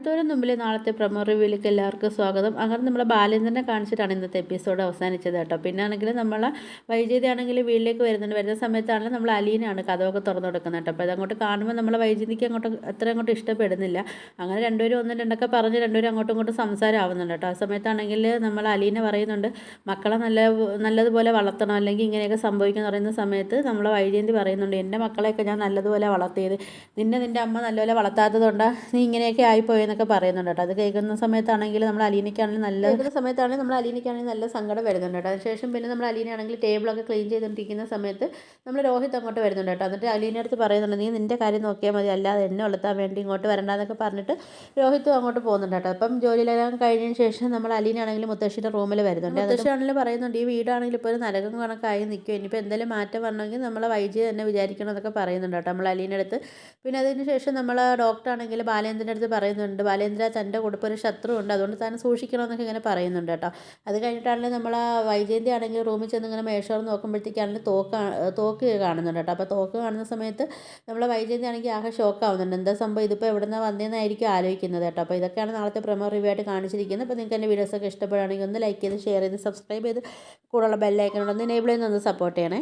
ത്തോരം മുമ്പിലെ നാളത്തെ പ്രൊമോ റിവ്യൂയിലേക്ക് എല്ലാവർക്കും സ്വാഗതം. അങ്ങനെ നമ്മളെ ബാലേന്ദ്രനെ കാണിച്ചിട്ടാണ് ഇന്നത്തെ എപ്പിസോഡ് അവസാനിച്ചത് കേട്ടോ. പിന്നെ ആണെങ്കിൽ നമ്മളെ വൈജയന്തി ആണെങ്കിൽ വീട്ടിലേക്ക് വരുന്ന സമയത്താണെങ്കിൽ നമ്മൾ അലീനാണ് കഥമൊക്കെ തുറന്നു കൊടുക്കുന്നത് കേട്ടോ. അപ്പോൾ അതങ്ങോട്ട് കാണുമ്പോൾ നമ്മളെ വൈജയന്തിക്ക് അങ്ങോട്ട് ഇഷ്ടപ്പെടുന്നില്ല. അങ്ങനെ രണ്ടുപേരും ഒന്നും രണ്ടൊക്കെ പറഞ്ഞ് രണ്ടുപേരും അങ്ങോട്ടും ഇങ്ങോട്ടും സംസാരമാവുന്നുണ്ട് കേട്ടോ. ആ സമയത്താണെങ്കിൽ നമ്മൾ അലീന പറയുന്നുണ്ട് മക്കളെ നല്ലതുപോലെ വളർത്തണം, അല്ലെങ്കിൽ ഇങ്ങനെയൊക്കെ സംഭവിക്കുമെന്ന് പറയുന്ന സമയത്ത് നമ്മളെ വൈജയന്തി പറയുന്നുണ്ട് എൻ്റെ മക്കളെയൊക്കെ ഞാൻ നല്ലതുപോലെ വളർത്തിയത്, നിൻ്റെ അമ്മ നല്ലപോലെ വളർത്താത്തതുകൊണ്ടാണ് നീ ഇങ്ങനെയൊക്കെ ആയിപ്പോയി എന്നൊക്കെ പറയുന്നുണ്ട് കേട്ടോ. അത് കേൾക്കുന്ന സമയത്താണെങ്കിൽ നമ്മൾ അലീനയ്ക്കാണെങ്കിൽ നല്ല സങ്കടം വരുന്നുണ്ട് കേട്ടോ. അതിനുശേഷം പിന്നെ നമ്മൾ അലീനയാണെങ്കിൽ ടേബിളൊക്കെ ക്ലീൻ ചെയ്തുകൊണ്ടിരിക്കുന്ന സമയത്ത് നമ്മൾ രോഹിത് അങ്ങോട്ട് വരുന്നുണ്ട് കേട്ടോ. എന്നിട്ട് അലീനയുടെ അടുത്ത് പറയുന്നുണ്ട് നീ നിൻ്റെ കാര്യം നോക്കിയാൽ മതി, അല്ലാതെ എന്നെ വളർത്താൻ വേണ്ടി ഇങ്ങോട്ട് വരണ്ടെന്നൊക്കെ പറഞ്ഞിട്ട് രോഹിത്തും അങ്ങോട്ട് പോകുന്നുണ്ട് കേട്ടോ. അപ്പം ജോലിയിലെല്ലാം കഴിഞ്ഞതിന് ശേഷം നമ്മൾ അലീനയാണെങ്കിൽ മുത്തശ്ശിയുടെ റൂമിൽ വരുന്നുണ്ട്. മുത്തശ്ശിയാണെങ്കിൽ പറയുന്നുണ്ട് ഈ വീടാണെങ്കിൽ ഇപ്പോൾ ഒരു നരകം കണക്കായി നിൽക്കും, ഇനിയിപ്പോൾ എന്തെങ്കിലും മാറ്റം വരണമെങ്കിൽ നമ്മളെ വൈജി തന്നെ വിചാരിക്കണം എന്നൊക്കെ പറയുന്നുണ്ട് കേട്ടോ നമ്മൾ അലീനയുടെ അടുത്ത്. പിന്നെ അതിന് ശേഷം നമ്മൾ ഡോക്ടറാണെങ്കിൽ ബാലേന്ദ്രൻ്റെ അടുത്ത് പറയുന്നുണ്ട് ബാലേന്ദ്ര തൻ്റെ കൊടുപ്പ് ഒരു ശത്രു ഉണ്ട്, അതുകൊണ്ട് താൻ സൂക്ഷിക്കണമെന്നൊക്കെ ഇങ്ങനെ പറയുന്നുണ്ട് കേട്ടോ. അത് കഴിഞ്ഞിട്ടാണെങ്കിൽ നമ്മൾ വൈജയന്തി ആണെങ്കിൽ റൂമിൽ ചെന്ന് ഇങ്ങനെ മേശോർ നോക്കുമ്പോഴത്തേക്കാണെങ്കിൽ തോക്ക് കാണുന്നുണ്ട് കേട്ടോ. അപ്പോൾ തോക്ക് കാണുന്ന സമയത്ത് നമ്മൾ വൈജയന്തി ആണെങ്കിൽ ആകെ ഷോക്ക് ആവുന്നുണ്ട്, എന്താ സംഭവം, ഇതിപ്പോൾ എവിടെ നിന്നാണ് വന്നതെന്നായിരിക്കും ആലോചിക്കുന്നത് കേട്ടോ. അപ്പോൾ ഇതൊക്കെയാണ് നാളത്തെ പ്രൊമോ റിവ്യൂ ആയിട്ട് കാണിച്ചിരിക്കുന്നത്. അപ്പോൾ നിങ്ങൾക്ക് എൻ്റെ വീഡിയോസൊക്കെ ഇഷ്ടപ്പെടുകയാണെങ്കിൽ ഒന്ന് ലൈക്ക് ചെയ്ത് ഷെയർ ചെയ്ത് സബ്സ്ക്രൈബ് ചെയ്ത് കൂടെയുള്ള ബെല്ലൈക്കൺ ഒന്ന് എനേബിൾ ചെയ്ത് ഒന്ന് സപ്പോർട്ട് ചെയ്യണേ.